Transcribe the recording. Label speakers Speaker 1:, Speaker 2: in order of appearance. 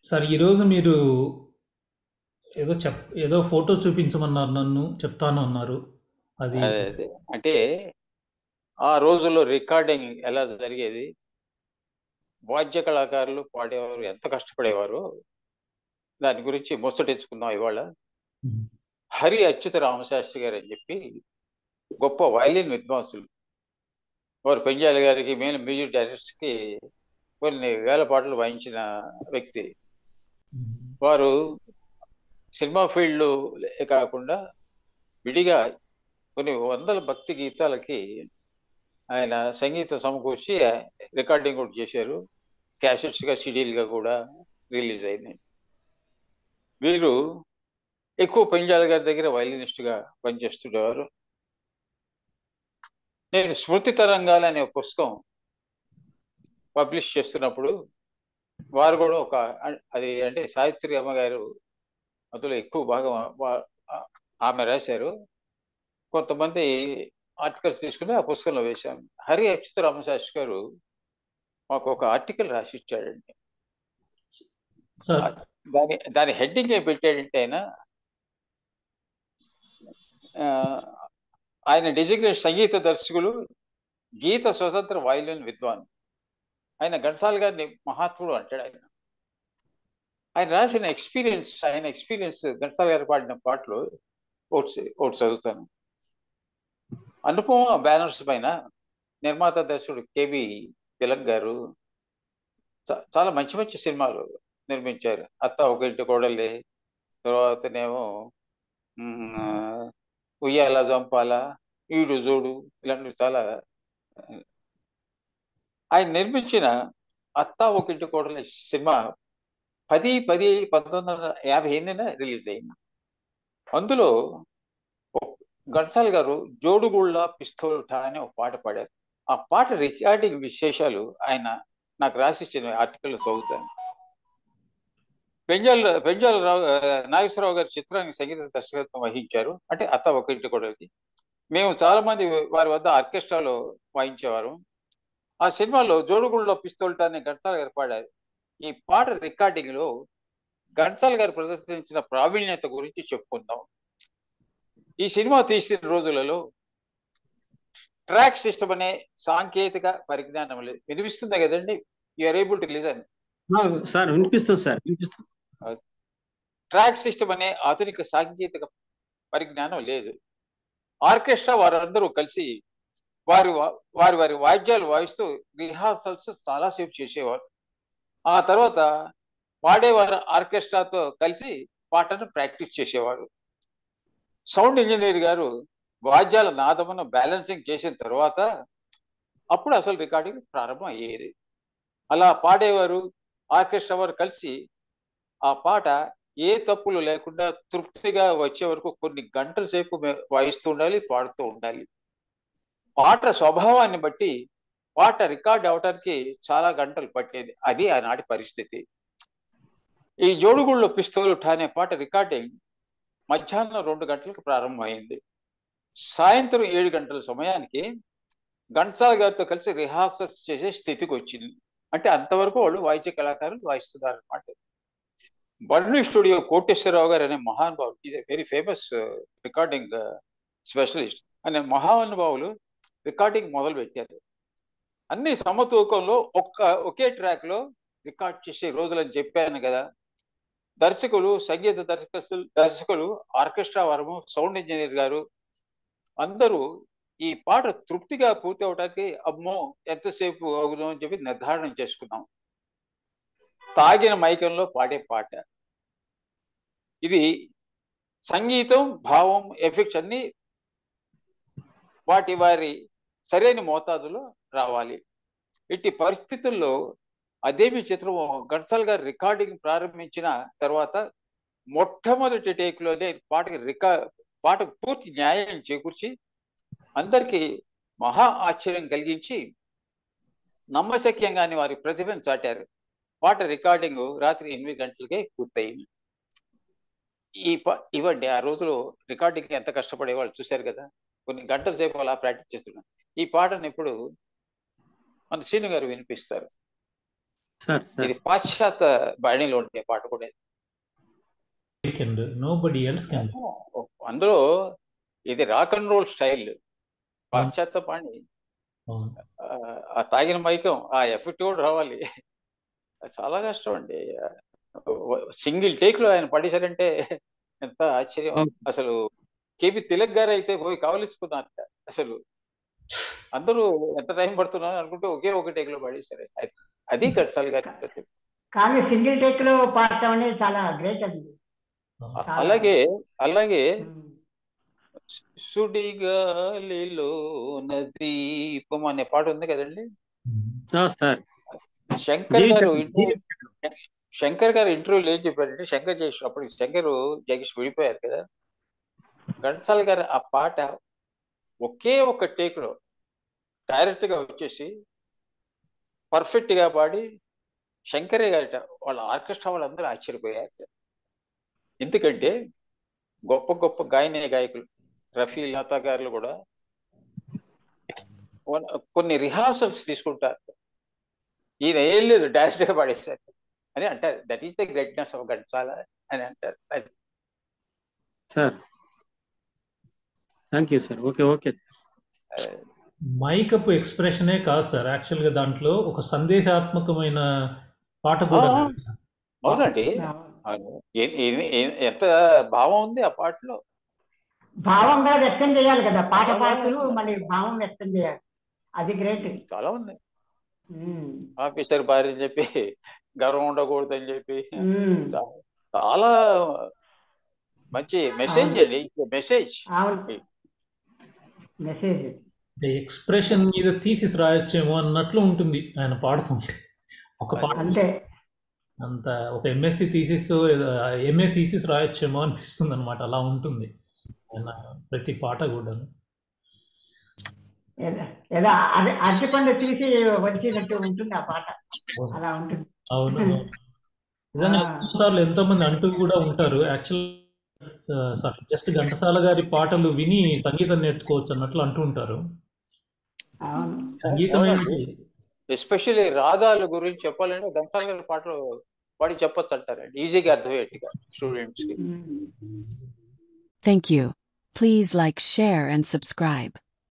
Speaker 1: Sir ఈరోజు మీరు ఏదో ఫోటో చూపించమన్నారు నన్ను. చెప్తాను అన్నారు. అది
Speaker 2: అదే అదే అంటే ఆ రోజుల్లో రికార్డింగ్ ఎలా జరిగేది, వాద్య కళాకారులు పాడేవారు ఎంత కష్టపడేవారు, దాని గురించి ముచ్చటించుకుందాం ఇవాళ.
Speaker 1: హ్మ్.
Speaker 2: హరి అచ్యుత రామశాస్త్రి గారు అని చెప్పి గొప్ప వైలిన్ విద్వాంసులు. వారు పెంజాలి గారికి మెయిన్ మ్యూజిక్ డైరెక్టర్స్ కి కొన్ని వేల పాటలు వాయించిన వ్యక్తి.
Speaker 1: హ్మ్.
Speaker 2: వారు సినిమా ఫీల్డ్ కాకుండా విడిగా కొన్ని వందల భక్తి గీతాలకి ఆయన సంగీతం సమకూర్చి రికార్డింగ్ కూడా చేశారు. క్యాసెట్స్ గా సిడీలుగా కూడా రిలీజ్ అయింది. వీరు ఎక్కువ పెంజాల గారి దగ్గర వయలినిస్ట్ గా పనిచేస్తుండేవారు. నేను స్మృతి తరంగాలు అనే ఒక పుస్తకం పబ్లిష్ చేస్తున్నప్పుడు వారు కూడా అది అంటే సావిత్రి అమ్మగారు అందులో ఎక్కువ భాగం ఆమె రాశారు. కొంతమంది ఆర్టికల్స్ తీసుకుని ఆ పుస్తకంలో వేశాను. హరి అచ్యుత రామశాస్త్రి గారు మాకు ఒక ఆర్టికల్ రాసి ఇచ్చాడండి.
Speaker 1: సార్
Speaker 2: దాని దాని హెడ్డింగ్ ఏం పెట్టాడంటే ఆ, ఆయన డిజిగ్నేట్ సంగీత దర్శకులు, గీత స్వతంత్ర వయలిన్ విద్వాన్. ఆయన ఘంటసాల గారిని మహాత్ముడు అంటాడు. ఆయన ఆయన రాసిన ఎక్స్పీరియన్స్, ఆయన ఎక్స్పీరియన్స్ ఘంటసాల గారు పాడిన పాటలు ఒకటి చదువుతాను. అనుపమ బ్యానర్స్ పైన నిర్మాత దర్శకుడు కేబి తిలక్ గారు చాలా మంచి మంచి సినిమాలు నిర్మించారు. అత్త ఒక ఇంటి కోడలే, తర్వాతనేమో ఉయ్యాల జంపాల, ఈడు జోడు, ఇలాంటివి చాలా. ఆయన నిర్మించిన అత్త ఒక ఇంటి కోడలే సినిమా 10/10/1958 రిలీజ్ అయింది. అందులో ఘంటసాల గారు జోడుగుళ్ళ పిస్తోల్ట అనే ఒక పాట పాడారు. ఆ పాట రికార్డింగ్ విశేషాలు ఆయన నాకు రాసిచ్చిన ఆర్టికల్ చదువుతాను. పెంజాల నాగేశ్వరరావు గారు చిత్రానికి సంగీత దర్శకత్వం వహించారు. అంటే అత్త ఒక ఇంటి కోడలికి. మేము చాలా మంది వారి వద్ద ఆర్కెస్ట్రాలో వాయించేవారు. ఆ సినిమాలో జోడుగుళ్ళలో పిస్తోల్ట అనే ఘంటసాల గారు పాడారు. ఈ పాట రికార్డింగ్ లో ఘంటసాల గారు ప్రదర్శించిన ప్రావీణ్యత గురించి చెప్పుకుందాం. ఈ సినిమా తీసిన రోజులలో ట్రాక్ సిస్టమ్ అనే సాంకేతిక పరిజ్ఞానం లేదు. వినిపిస్తుంది కదండి? You are able to listen.
Speaker 3: Sir వినిపిస్తుంది సార్ వినిపిస్తుంది.
Speaker 2: ట్రాక్ సిస్టమ్ అనే ఆధునిక సాంకేతిక పరిజ్ఞానం లేదు. ఆర్కెస్ట్రా వారందరూ కలిసి వారి వారి వారి వాయిద్యాలు వాయిస్తూ రిహార్సల్స్ చాలాసేపు చేసేవారు. ఆ తర్వాత పాడేవారు ఆర్కెస్ట్రాతో కలిసి పాటను ప్రాక్టీస్ చేసేవారు. సౌండ్ ఇంజనీర్ గారు వాద్యాల నాదమును బ్యాలెన్సింగ్ చేసిన తర్వాత అప్పుడు అసలు రికార్డింగ్ ప్రారంభం అయ్యేది. అలా పాడేవారు ఆర్కెస్ట్రా వారు కలిసి ఆ పాట ఏ తప్పులు లేకుండా తృప్తిగా వచ్చే వరకు కొన్ని గంటల సేపు వాయిస్తూ ఉండాలి, పాడుతూ ఉండాలి. పాట స్వభావాన్ని బట్టి పాట రికార్డ్ అవటానికి చాలా గంటలు పట్టేది. అది ఆనాటి పరిస్థితి. ఈ జోడుగుళ్ళు పిస్తోలు అనే పాట రికార్డింగ్ మధ్యాహ్నం 2 గంటలకు ప్రారంభమైంది. సాయంత్రం 7 గంటల సమయానికి ఘంటసాల గారితో కలిసి రిహార్సల్స్ చేసే స్థితికి వచ్చింది. అంటే అంతవరకు వాళ్ళు వాయిద్య కళాకారులు వాయిస్తున్నారు అనమాట. బర్నీ స్టూడియో కోటేశ్వరరావు గారు అనే మహానుభావులు, is very famous recording specialist అనే మహానుభావులు రికార్డింగ్ మొదలు పెట్టారు. అన్ని సమతూకంలో ఒకే ట్రాక్ లో రికార్డ్ చేసే రోజులని చెప్పాను కదా. దర్శకులు, సంగీత దర్శకులు, ఆర్కెస్ట్రా వరము, సౌండ్ ఇంజనీర్ గారు అందరూ ఈ పాట తృప్తిగా పూర్తి అవడానికి అమ్మో ఎంతసేపు అవుదాం అని చెప్పి నిర్ధారణ చేసుకున్నాం. తాగిన మైకంలో పాడే పాట ఇది. సంగీతం, భావం, ఎఫెక్ట్స్ అన్ని వారి సరైన మోతాదులో రావాలి. ఇట్టి పరిస్థితుల్లో అదేమి చిత్రం ఘంటసాల గారు రికార్డింగ్ ప్రారంభించిన తర్వాత మొట్టమొదటి టేక్ లోనే పాటకు పూర్తి న్యాయం చేకూర్చి అందరికీ మహా ఆశ్చర్యం కలిగించి నమ్మశక్యంగానే వారి ప్రతిభను చాటారు. పాట రికార్డింగ్ రాత్రి 8 గంటలకే పూర్తయింది. ఇవ్వండి ఆ రోజులో రికార్డింగ్ ఎంత కష్టపడే వాళ్ళు చూశారు కదా. కొన్ని గంటల సేపు అలా ప్రాక్టీస్ చేస్తున్నాం. ఈ పాటను ఇప్పుడు మన శ్రీను గారు వినిపిస్తారు.
Speaker 3: సార్ సార్
Speaker 2: ఇది పాశ్చాత్య బాణీలో ఉండే పాట కూడా.
Speaker 1: Can do, nobody else can do.
Speaker 2: అందులో ఇది రాక్ అండ్ రోల్ స్టైల్, పాశ్చాత్య బాణి.
Speaker 1: అవును.
Speaker 2: ఆ తాగిన మైకం, ఆ ఎఫెక్ట్ కూడా రావాలి. చాలా కష్టం అండి. సింగిల్ టేక్ లో ఆయన పడేశారంటే ఎంత ఆశ్చర్యం.
Speaker 3: అవును.
Speaker 2: అసలు కేపీ తిలక్ గారు అయితే పోయి కావలించుకున్నారు. అసలు అందరూ ఎంత టైం పడుతున్నారు అనుకుంటే ఒకే ఒక టేక్ లో పడేశారు. అది ఘంటసాల గారి ప్రతిభ.
Speaker 4: కానీ సింగిల్ టేక్ లో పాడటం అనేది చాలా గ్రేట్ అది.
Speaker 2: అలాగే అలాగే
Speaker 4: ఉమ్.
Speaker 2: సుడిగాలిలో దీపం అనే పాట ఉంది కదండి.
Speaker 3: సార్
Speaker 2: శంకర్ గారు
Speaker 3: జీవితం
Speaker 2: శంకర్ గారు ఇంటర్వ్యూలో ఏం చెప్పారంటే, శంకర్ జగేష్ అప్పుడు శంకర్ జగేష్ విడిపోయారు కదా, ఘంటసాల గారు ఆ పాట ఒకే ఒక టేక్ లో డైరెక్ట్ గా వచ్చేసి పర్ఫెక్ట్ గా పాడి, శంకరే గారట వాళ్ళ ఆర్కెస్ట్రా వాళ్ళందరూ ఆశ్చర్యపోయారు. ఎందుకంటే గొప్ప గొప్ప గాయకులు రఫీ, లతా గారు కూడా కొన్ని రిహార్సల్స్ తీసుకుంటారు. ఈయన ఏం లేదు, డైరెక్ట్ గా పాడేస్తారు అని అంటారు. That is the greatness of Ghantasala అని అంటారు.
Speaker 3: Sir thank you sir. Okay okay.
Speaker 1: Makeup ఎక్స్ప్రెషనే కాదు సార్, యాక్చువల్గా దాంట్లో ఒక సందేశాత్మకమైన పాట కూడా.
Speaker 2: అవునండి, ఎంత భావం ఉంది ఆ పాటలో.
Speaker 4: భావంగా వ్యక్తం చేయాలి కదా పాట పాటలు, మళ్ళీ భావం వ్యక్తం చేయాలి. అది గ్రేట్.
Speaker 2: చాలా ఉంది. ఆఫీసర్ భార్య అని చెప్పి, గర్వం ఉండకూడదు అని చెప్పి, చాలా మంచి మెసేజ్ అండి. మెసేజ్
Speaker 4: మెసేజ్
Speaker 1: ఎక్స్ప్రెషన్ మీద థీసిస్ రాయొచ్చేమో అన్నట్లు ఉంటుంది ఆయన పాడుతుంటే. ఒక పాట
Speaker 4: అంతే,
Speaker 1: అంత ఒక ఎంఎస్సి థీసిస్, ఎంఏ థీసిస్ రాయొచ్చేమో అనిపిస్తుంది అనమాట. అలా ఉంటుంది ఆయన ప్రతి పాట కూడా.
Speaker 4: ఏదో అది అరటిపండు తీసి వచ్చినట్టు ఉంటుంది ఆ పాట, అలా ఉంటుంది.
Speaker 1: అవును, నిజంగా సార్లు ఎంతో మంది అంటూ కూడా ఉంటారు, యాక్చువల్ సారీ జస్ట్ ఘంటసాల గారి పాటలు విని సంగీతం నేర్చుకోవచ్చు అన్నట్లు అంటూ ఉంటారు. సంగీతం
Speaker 2: ఎస్పెషల్లీ రాగాల గురించి చెప్పాలంటే ఘంటసాల గారి పాటలు పాడి చెప్పొచ్చు అంటారండి, ఈజీగా అర్థమయ్యేట్టుగా స్టూడెంట్స్ కి.
Speaker 5: Thank you. Please like, share and subscribe.